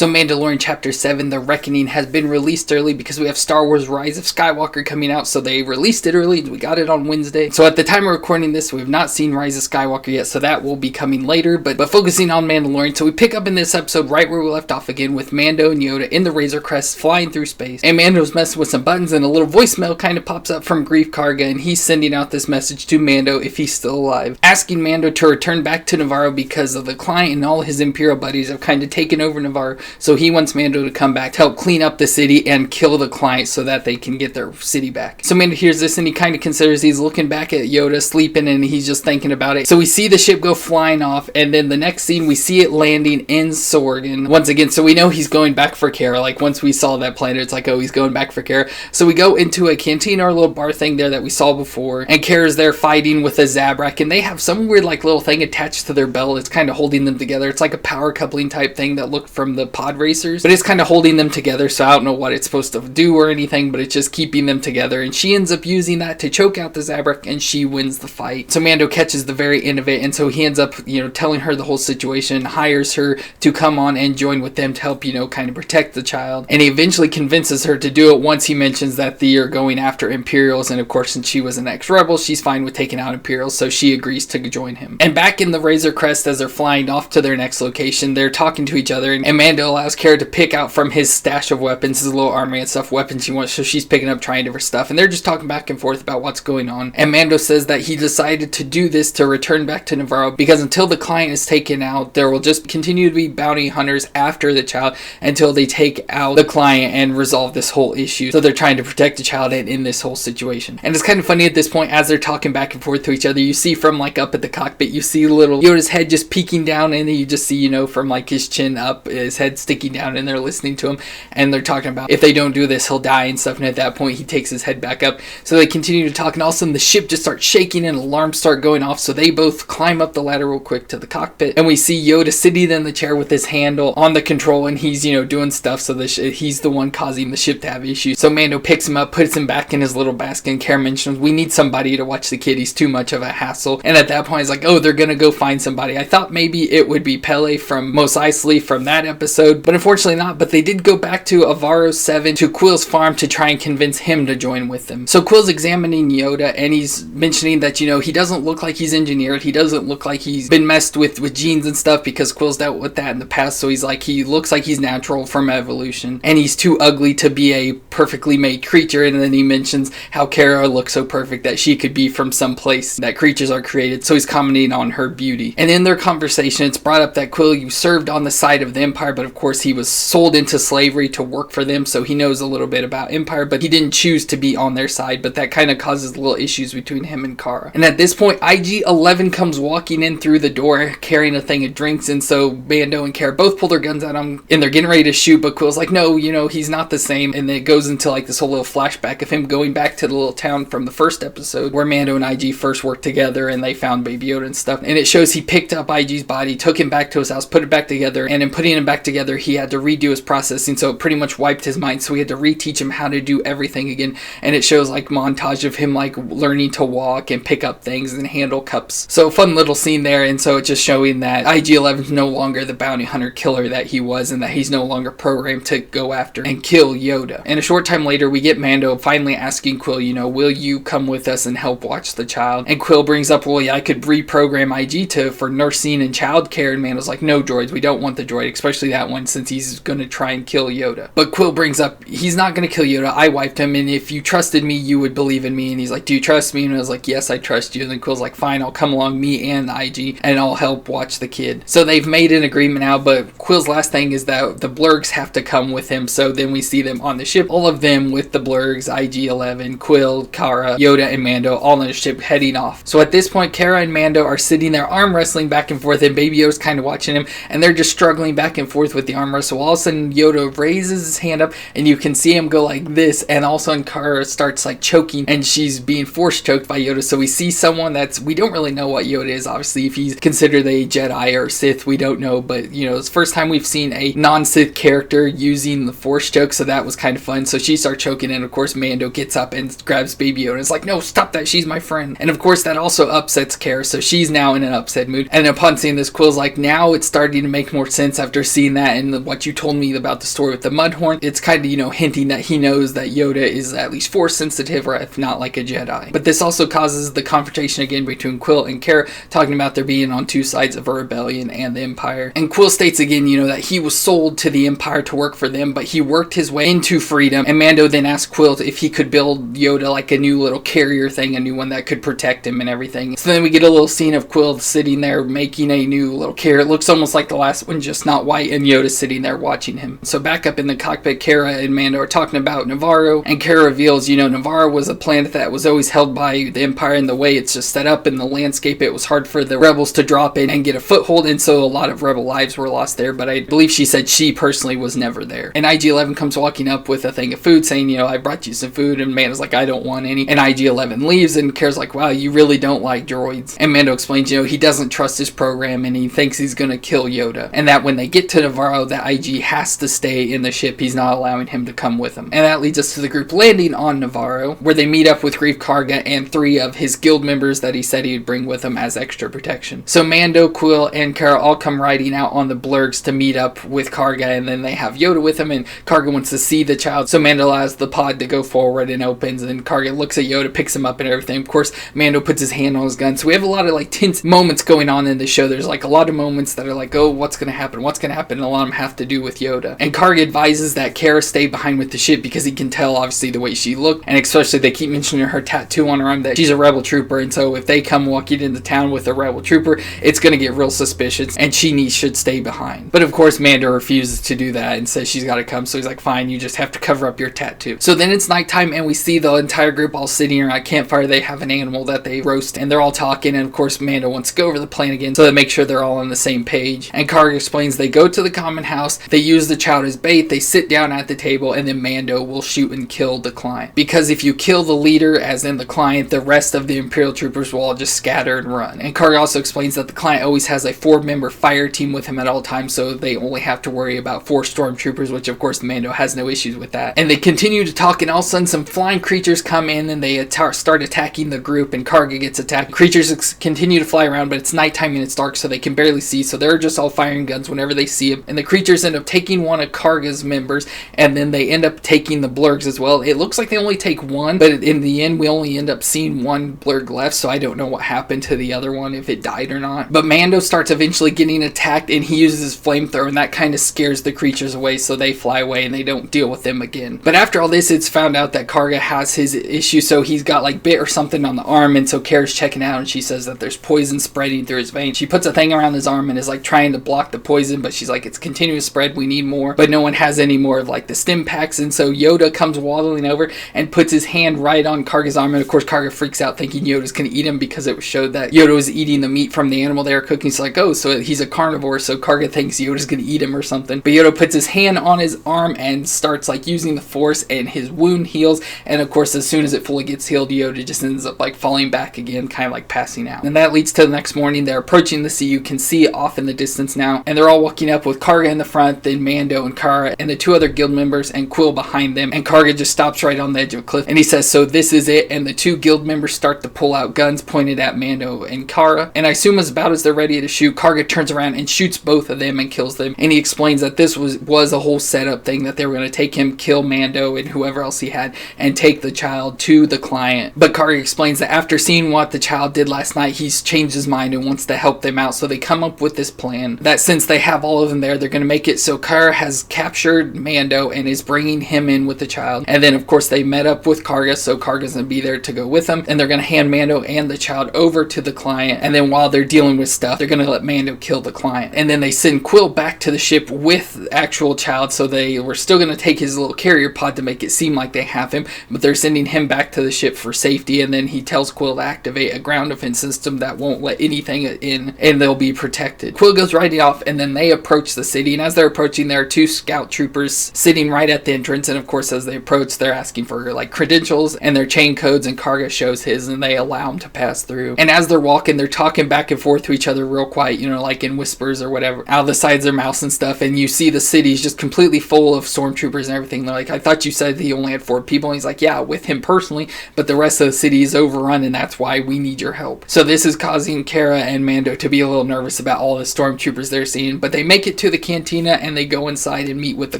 So Mandalorian Chapter 7, The Reckoning, has been released early because we have Star Wars Rise of Skywalker coming out, so they released it early. We got it on Wednesday. So at the time of recording this, we have not seen Rise of Skywalker yet, so that will be coming later, but focusing on Mandalorian. So we pick up in this episode right where we left off again with Mando and Yoda in the Razor Crest flying through space, and Mando's messing with some buttons, and a little voicemail kind of pops up from Greef Karga, and he's sending out this message to Mando if he's still alive, asking Mando to return back to Nevarro because of the client and all his Imperial buddies have kind of taken over Nevarro, so he wants Mando to come back to help clean up the city and kill the client so that they can get their city back. So Mando hears this and he kind of considers, he's looking back at Yoda sleeping and he's just thinking about it. So we see the ship go flying off, and then the next scene we see it landing in Sorgan once again, so we know he's going back for Cara. Like once we saw that planet, it's like, oh, he's going back for Cara. So we go into a canteen or a little bar thing there that we saw before, and Cara's there fighting with a Zabrak, and they have some weird like little thing attached to their belt. It's kind of holding them together. It's like a power coupling type thing that looked from the pod racers, but it's kind of holding them together, so I don't know what it's supposed to do or anything, but it's just keeping them together, and she ends up using that to choke out the Zabrak, and she wins the fight. So Mando catches the very end of it, and so he ends up, telling her the whole situation, hires her to come on and join with them to help, kind of protect the child, and he eventually convinces her to do it once he mentions that they are going after Imperials, and of course, since she was an ex-rebel, she's fine with taking out Imperials, so she agrees to join him. And back in the Razor Crest, as they're flying off to their next location, they're talking to each other, and Mando allows Cara to pick out from his stash of weapons, his little armory and stuff, weapons she wants, so she's picking up trying different stuff, and they're just talking back and forth about what's going on. And Mando says that he decided to do this to return back to Nevarro because until the client is taken out, there will just continue to be bounty hunters after the child until they take out the client and resolve this whole issue. So they're trying to protect the child and in this whole situation. And it's kind of funny at this point, as they're talking back and forth to each other, you see from like up at the cockpit, you see little Yoda's head just peeking down, and then you just see, from like his chin up, his head sticking down, and they're listening to him, and they're talking about if they don't do this, he'll die and stuff. And at that point, he takes his head back up. So they continue to talk, and all of a sudden the ship just starts shaking and alarms start going off. So they both climb up the ladder real quick to the cockpit, and we see Yoda sitting in the chair with his handle on the control, and he's, doing stuff. So he's the one causing the ship to have issues. So Mando picks him up, puts him back in his little basket, and Cara mentions, we need somebody to watch the kid. He's too much of a hassle. And at that point, he's like, oh, they're gonna go find somebody. I thought maybe it would be Pele from Mos Eisley from that episode, but unfortunately not. But they did go back to Avaro 7 to Kuiil's farm to try and convince him to join with them. So Kuiil's examining Yoda, and he's mentioning that, he doesn't look like he's engineered. He doesn't look like he's been messed with genes and stuff, because Kuiil's dealt with that in the past. So he's like, he looks like he's natural from evolution, and he's too ugly to be a perfectly made creature. And then he mentions how Cara looks so perfect that she could be from some place that creatures are created. So he's commenting on her beauty. And in their conversation, it's brought up that Kuiil served on the side of the Empire, but of course he was sold into slavery to work for them, so he knows a little bit about Empire, but he didn't choose to be on their side. But that kind of causes little issues between him and Cara. And at this point, IG-11 comes walking in through the door carrying a thing of drinks, and so Mando and Cara both pull their guns at him, and they're getting ready to shoot, but Kuiil's like, no, he's not the same. And it goes into like this whole little flashback of him going back to the little town from the first episode where Mando and IG first worked together and they found Baby Yoda and stuff. And it shows he picked up IG's body, took him back to his house, put it back together, and in putting him back together, he had to redo his processing, so it pretty much wiped his mind, so he had to reteach him how to do everything again. And it shows like montage of him like learning to walk and pick up things and handle cups. So fun little scene there. And so it's just showing that IG-11 is no longer the bounty hunter killer that he was, and that he's no longer programmed to go after and kill Yoda. And a short time later, we get Mando finally asking Kuiil, will you come with us and help watch the child? And Kuiil brings up, well, yeah, I could reprogram IG for nursing and childcare. And Mando's like, no droids, we don't want the droid, especially that one, since he's going to try and kill Yoda. But Kuiil brings up, he's not going to kill Yoda, I wiped him, and if you trusted me, you would believe in me. And he's like, do you trust me? And I was like, yes, I trust you. And then Quill's like, fine, I'll come along, me and IG, and I'll help watch the kid. So they've made an agreement now, but Quill's last thing is that the Blurgs have to come with him. So then we see them on the ship, all of them with the Blurgs, IG-11, Kuiil, Cara, Yoda, and Mando, all on the ship heading off. So at this point, Cara and Mando are sitting there arm wrestling back and forth, and Baby Yoda's kind of watching him, and they're just struggling back and forth with the arm wrestle. All of a sudden, Yoda raises his hand up, and you can see him go like this, and all of a sudden, Cara starts like choking, and she's being force choked by Yoda. So we see someone we don't really know what Yoda is, obviously. If he's considered a Jedi or Sith, we don't know, but it's the first time we've seen a non-Sith character using the force choke, so that was kind of fun. So she starts choking, and of course Mando gets up and grabs Baby Yoda and is like, no, stop that, she's my friend. And of course that also upsets Cara, so she's now in an upset mood. And upon seeing this, Quill's like, now it's starting to make more sense after seeing that that, and what you told me about the story with the Mudhorn, it's kind of, hinting that he knows that Yoda is at least Force sensitive, or if not like a Jedi. But this also causes the confrontation again between Kuiil and Cara, talking about there being on two sides of a rebellion and the Empire. And Kuiil states again, that he was sold to the Empire to work for them, but he worked his way into freedom. And Mando then asked Kuiil if he could build Yoda like a new little carrier thing, a new one that could protect him and everything. So then we get a little scene of Kuiil sitting there making a new little carrier. It looks almost like the last one, just not white, and Yoda sitting there watching him. So back up in the cockpit, Cara and Mando are talking about Nevarro, and Cara reveals, Nevarro was a planet that was always held by the Empire, and the way it's just set up in the landscape, it was hard for the rebels to drop in and get a foothold, and so a lot of rebel lives were lost there. But I believe she said she personally was never there. And IG-11 comes walking up with a thing of food, saying, I brought you some food, and Mando's like, I don't want any. And IG-11 leaves, and Cara's like, wow, you really don't like droids. And Mando explains, he doesn't trust his program, and he thinks he's gonna kill Yoda, and that when they get to Nevarro, that IG has to stay in the ship. He's not allowing him to come with him. And that leads us to the group landing on Nevarro, where they meet up with Greef Karga and 3 of his guild members that he said he'd bring with him as extra protection. So Mando, Kuiil, and Cara all come riding out on the blurgs to meet up with Karga, and then they have Yoda with him, and Karga wants to see the child, so Mando allows the pod to go forward and opens, and Karga looks at Yoda, picks him up and everything. Of course, Mando puts his hand on his gun, so we have a lot of tense moments going on in the show. There's a lot of moments that are like, oh, what's gonna happen, and a lot of them have to do with Yoda. And Karga advises that Cara stay behind with the ship, because he can tell obviously the way she looked, and especially they keep mentioning her tattoo on her arm that she's a rebel trooper, and so if they come walking into town with a rebel trooper, it's gonna get real suspicious, and she should stay behind. But of course Mando refuses to do that and says she's gotta come, so he's like, fine, you just have to cover up your tattoo. So then it's nighttime, and we see the entire group all sitting around a campfire. They have an animal that they roast, and they're all talking, and of course Mando wants to go over the plan again, so they make sure they're all on the same page. And Karga explains they go to the common house, they use the child as bait, they sit down at the table, and then Mando will shoot and kill the client. Because if you kill the leader, as in the client, the rest of the Imperial Troopers will all just scatter and run. And Karga also explains that the client always has a 4-member fire team with him at all times, so they only have to worry about 4 stormtroopers, which of course Mando has no issues with that. And they continue to talk, and all of a sudden some flying creatures come in, and they start attacking the group, and Karga gets attacked. Creatures continue to fly around, but it's nighttime and it's dark, so they can barely see, so they're just all firing guns whenever they see him. And the creatures end up taking one of Karga's members, and then they end up taking the blurgs as well. It looks like they only take one, but in the end we only end up seeing one blurg left, so I don't know what happened to the other one, if it died or not. But Mando starts eventually getting attacked, and he uses his flamethrower, and that kind of scares the creatures away, so they fly away and they don't deal with them again. But after all this, it's found out that Karga has his issue, so he's got bit or something on the arm, and so Cara's checking out, and she says that there's poison spreading through his veins. She puts a thing around his arm and is trying to block the poison, but she's like, it's continuous spread, we need more. But no one has any more of the stim packs, and so Yoda comes waddling over and puts his hand right on Karga's arm, and of course Karga freaks out thinking Yoda's gonna eat him, because it showed that Yoda was eating the meat from the animal they were cooking. He's like, oh, so he's a carnivore, so Karga thinks Yoda's gonna eat him or something. But Yoda puts his hand on his arm and starts using the force, and his wound heals, and of course as soon as it fully gets healed, Yoda just ends up falling back again, kind of passing out. And that leads to the next morning. They're approaching the sea. You can see it off in the distance now, and they're all walking up with Karga in the front, then Mando and Cara and the 2 other guild members, and Kuiil behind them. And Karga just stops right on the edge of a cliff, and he says, so this is it. And the 2 guild members start to pull out guns pointed at Mando and Cara, and I assume about as they're ready to shoot, Karga turns around and shoots both of them and kills them. And he explains that this was a whole setup thing, that they were going to take him, kill Mando and whoever else he had, and take the child to the client. But Karga explains that after seeing what the child did last night, he's changed his mind and wants to help them out. So they come up with this plan that since they have all of them there, they're going to make it so Cara has captured Mando and is bringing him in with the child. And then of course they met up with Karga, so Karga's going to be there to go with them, and they're going to hand Mando and the child over to the client. And then while they're dealing with stuff, they're going to let Mando kill the client. And then they send Kuiil back to the ship with the actual child, so they were still going to take his little carrier pod to make it seem like they have him, but they're sending him back to the ship for safety. And then he tells Kuiil to activate a ground defense system that won't let anything in, and they'll be protected. Kuiil goes right off, and then they approach the city, and as they're approaching, there are 2 scout troopers sitting right at the entrance. And of course as they approach, they're asking for credentials and their chain codes, and Karga shows his, and they allow him to pass through. And as they're walking, they're talking back and forth to each other real quiet, in whispers or whatever, out of the sides of their mouths and stuff. And you see the city's just completely full of stormtroopers and everything. They're like, I thought you said he only had 4 people. And he's like, yeah, with him personally, but the rest of the city is overrun, and that's why we need your help. So this is causing Cara and Mando to be a little nervous about all the stormtroopers they're seeing. But they make it to the cantina and they go inside and meet with the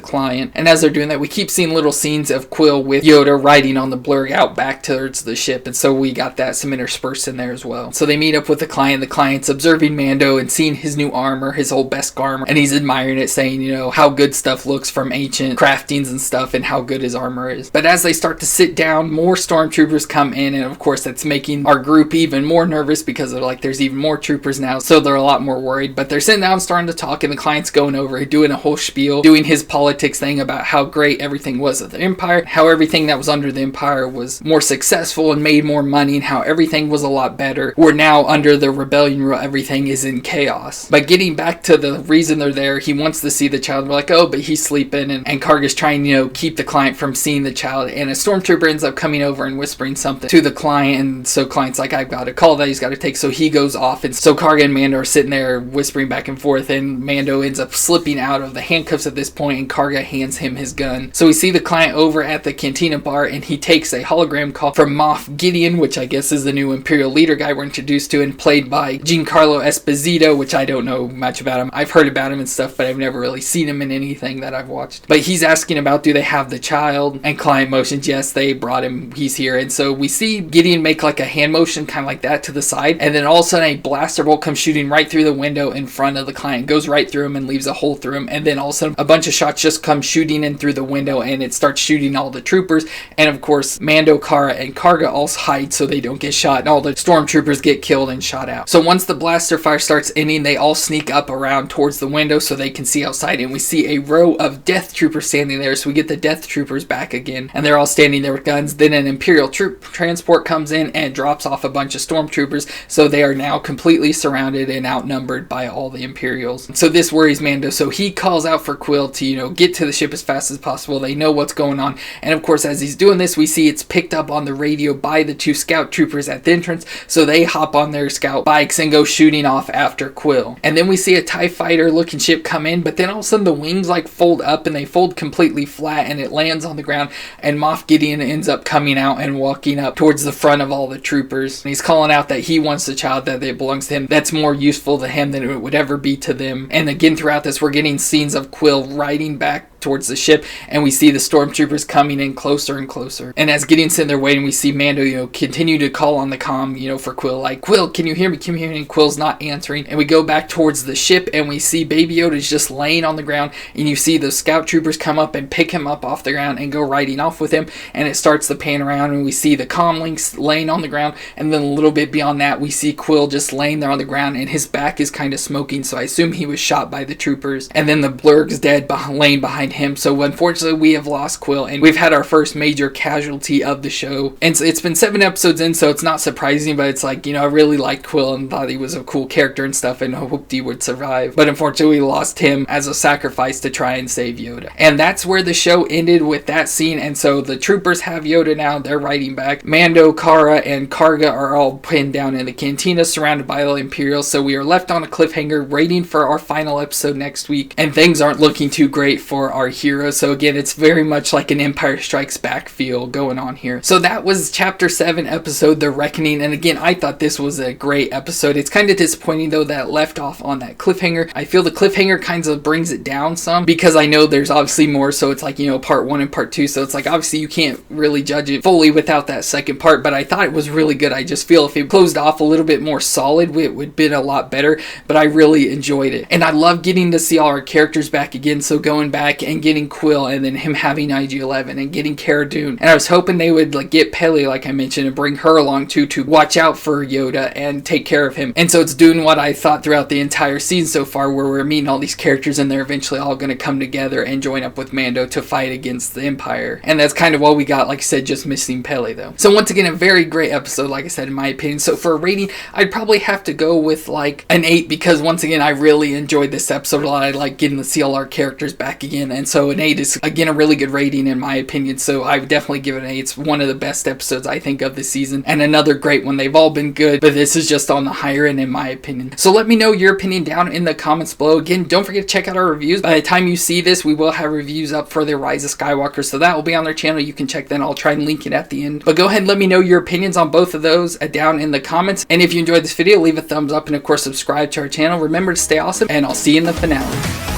client. And as they're doing that, we keep seeing little scenes of Kuiil with Yoda riding on the blurg out back towards the ship, and so we got that some interspersed in there as well. So they meet up with the client. The client's observing Mando and seeing his new armor, his old Beskar armor, and he's admiring it, saying, you know, how good stuff looks from ancient craftings and stuff and how good his armor is. But as they start to sit down, more stormtroopers come in, and of course that's making our group even more nervous because they're like, there's even more troopers now, so they're a lot more worried. But they're sitting down starting to talk, and the client's going over, doing a whole spiel, doing his politics thing about how great everything was of the Empire, how everything that was under the Empire was more successful and made more money, and how everything was a lot better. We're now under the rebellion rule, everything is in chaos. But getting back to the reason they're there, he wants to see the child. We're like, oh, but he's sleeping, and Karga's trying, you know, keep the client from seeing the child, and a stormtrooper ends up coming over and whispering something to the client, and so client's like, I've got a call that he's got to take, so he goes off, and so Karga and Mando are sitting there whispering back and forth, and Mando ends up slipping out of the handcuffs at this point, and Karga hands him his gun. So we see the client over at the cantina bar, and he takes a hologram call from Moff Gideon, which I guess is the new Imperial leader guy we're introduced to, and played by Giancarlo Esposito, which I don't know much about him. I've heard about him and stuff, but I've never really seen him in anything that I've watched. But he's asking about, do they have the child? And client motions, yes, they brought him, he's here. And so we see Gideon make like a hand motion kind of like that to the side, and then all of a sudden a blaster bolt comes shooting right through the window in front of the client, goes right through him and leaves a hole through him, and then all of a sudden a bunch of shots just come shooting in through the window, and it starts shooting all the troopers. And of course Mando, Cara, and Karga all hide so they don't get shot, and all the stormtroopers get killed and shot out. So once the blaster fire starts ending, they all sneak up around towards the window so they can see outside, and we see a row of death troopers standing there. So we get the death troopers back again, and they're all standing there with guns. Then an Imperial troop transport comes in and drops off a bunch of stormtroopers, so they are now completely surrounded and outnumbered by all the Imperials. So this worries Mando, so he calls out for Kuiil to, you know, get to the ship as fast as possible. They know what's going on, and of course as he's doing this, we see it's picked up on the radio by the two scout troopers at the entrance, so they hop on their scout bikes and go shooting off after Kuiil. And then we see a TIE fighter looking ship come in, but then all of a sudden the wings like fold up, and they fold completely flat, and it lands on the ground, and Moff Gideon ends up coming out and walking up towards the front of all the troopers, and he's calling out that he wants the child, that it belongs to him, that's more useful to him than it would ever be to them. And again throughout this we're getting scenes of Kuiil riding back towards the ship, and we see the stormtroopers coming in closer and closer. And as Gideon's sitting there waiting, we see Mando, you know, continue to call on the comm, you know, for Kuiil, like, Kuiil, can you hear me? Can you hear me? And Quill's not answering. And we go back towards the ship, and we see Baby Yoda's just laying on the ground, and you see the scout troopers come up and pick him up off the ground and go riding off with him, and it starts to pan around, and we see the comm links laying on the ground, and then a little bit beyond that we see Kuiil just laying there on the ground, and his back is kind of smoking, so I assume he was shot by the troopers. And then the blurg's dead laying behind him. So unfortunately we have lost Kuiil, and we've had our first major casualty of the show. And so it's been 7 episodes in, so it's not surprising, but it's like, you know, I really liked Kuiil and thought he was a cool character and stuff, and hoped he would survive. But unfortunately we lost him as a sacrifice to try and save Yoda. And that's where the show ended, with that scene. And so the troopers have Yoda now, they're riding back. Mando, Cara, and Karga are all pinned down in the cantina surrounded by the Imperials, so we are left on a cliffhanger waiting for our final episode next week, and things aren't looking too great for our heroes. So again, it's very much like an Empire Strikes Back feel going on here. So that was Chapter 7 episode, The Reckoning, and again, I thought this was a great episode. It's kind of disappointing though that it left off on that cliffhanger. I feel the cliffhanger kind of brings it down some, because I know there's obviously more, so it's like, you know, part 1 and part 2, so it's like obviously you can't really judge it fully without that second part, but I thought it was really good. I just feel if it closed off a little bit more solid, it would have been a lot better, but I really enjoyed it. And I love getting to see all our characters back again, so going back and getting Kuiil, and then him having IG-11, and getting Cara Dune. And I was hoping they would like get Peli, like I mentioned, and bring her along too, to watch out for Yoda and take care of him. And so it's doing what I thought throughout the entire season so far, where we're meeting all these characters, and they're eventually all going to come together and join up with Mando to fight against the Empire. And that's kind of what we got, like I said, just missing Peli though. So once again, a very great episode, like I said, in my opinion. So for a rating, I'd probably have to go with like an 8, because once again, I really enjoyed this episode a lot. I like getting to see all our characters back again, and so an 8 is again a really good rating in my opinion. So I would definitely give it an 8. It's one of the best episodes I think of the season, and another great one. They've all been good, but this is just on the higher end in my opinion. So let me know your opinion down in the comments below. Again, don't forget to check out our reviews. By the time you see this, we will have reviews up for the Rise of Skywalker, so that will be on their channel. You can check that. I'll try and link it at the end. But go ahead and let me know your opinions on both of those down in the comments. And if you enjoyed this video, leave a thumbs up, and of course subscribe to our channel. Remember to stay awesome, and I'll see you in the finale.